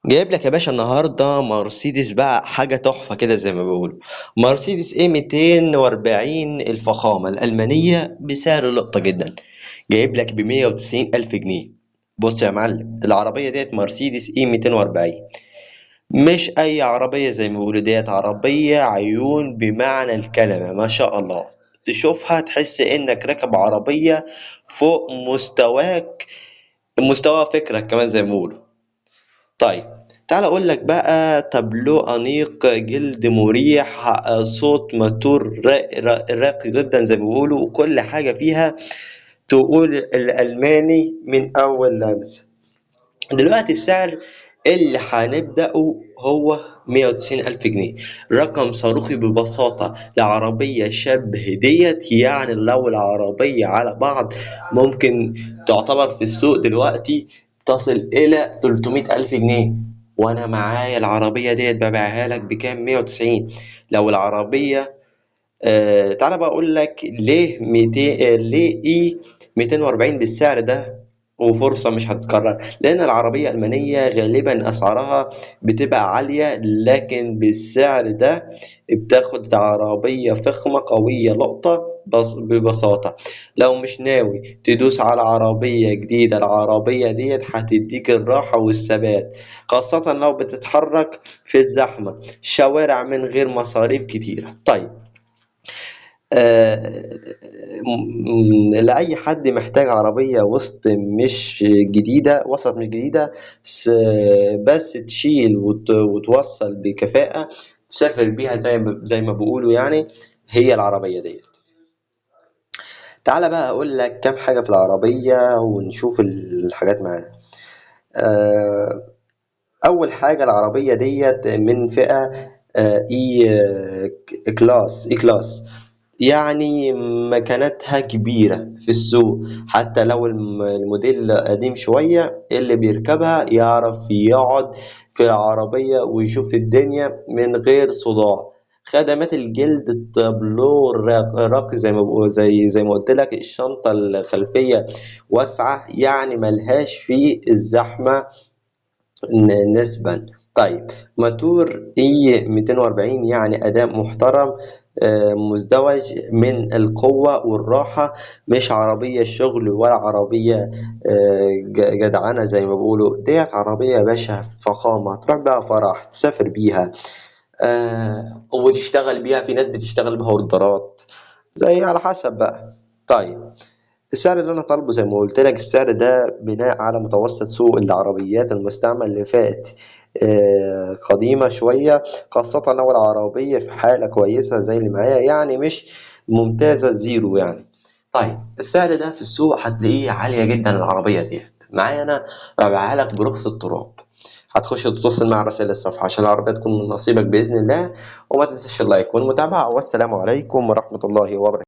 جايب لك يا باشا النهارده مرسيدس بقى حاجة تحفة كده زي ما بيقولوا. مرسيدس ايه 240 الفخامة الألمانية بسعر لقطة جدا. جايب لك ب190 ألف جنيه. بص يا معلم، العربية ديت مرسيدس ايه 240. مش أي عربية زي ما بيقولوا، ديت عربية عيون بمعنى الكلمة، ما شاء الله. تشوفها تحس إنك راكب عربية فوق مستواك، مستوى فكرك كمان زي ما بيقولوا. طيب، تعال اقول لك بقى: تابلو انيق، جلد مريح، صوت موتور راقي جدا زي ما بيقولوا، وكل حاجه فيها تقول الالماني من اول لمسه. دلوقتي السعر اللي هنبدأه هو 190 ألف جنيه. رقم صاروخي ببساطة لعربية شبه ديت، يعني لو العربية على بعض ممكن تعتبر في السوق دلوقتي تصل إلى 300 ألف جنيه. وأنا معايا العربية ديت ببيعها لك بكام؟ 190. لو العربية تعالى بقى اقول لك ليه 200، ليه ايه 240 بالسعر ده، وفرصة مش هتتكرر. لأن العربية الألمانية غالبا أسعارها بتبقى عالية، لكن بالسعر ده بتاخد عربية فخمة قوية لقطة ببساطة. لو مش ناوي تدوس على عربية جديدة، العربية ديت هتديك الراحة والثبات، خاصة لو بتتحرك في الزحمة، شوارع من غير مصاريف كتيرة. طيب، آه، لأي حد محتاج عربية وسط مش جديدة، بس تشيل وتوصل بكفاءة، تسافر بيها زي ما بيقولوا يعني، هي العربية دي. تعالى بقى أقول لك كام حاجة في العربية ونشوف الحاجات معانا. آه، أول حاجة، العربية ديت من فئة إي كلاس، يعني مكانتها كبيرة في السوق. حتى لو الموديل قديم شوية، اللي بيركبها يعرف يقعد في العربية ويشوف الدنيا من غير صداع. خدمات الجلد، التابلو راقي زي ما زي ما قلت لك. الشنطة الخلفية واسعة، يعني ملهاش في الزحمة نسبًا. طيب، موتور E240 يعني أداء محترم، مزدوج من القوة والراحة. مش عربية شغل ولا عربية جدعنة زي ما بيقولوا. ديت عربية يا باشا فخامة، تروح بيها فرح، تسافر بيها، وتشتغل بيها. في ناس بتشتغل بيها اوردرات، زي على حسب بقى. طيب، السعر اللي أنا طالبه زي ما قلت لك، السعر ده بناء على متوسط سوق العربيات المستعمل اللي فات، قديمة شوية، خاصة لو العربية في حالة كويسة زي اللي معايا، يعني مش ممتازة زيرو يعني. طيب، السعر ده في السوق هتلاقيه عالية جدا. العربية ديت معايا أنا ببيعها لك برخص التراب. هتخش تتواصل مع رسائل الصفحة عشان العربية تكون من نصيبك بإذن الله. وما تنساش اللايك والمتابعة، والسلام عليكم ورحمة الله وبركاته.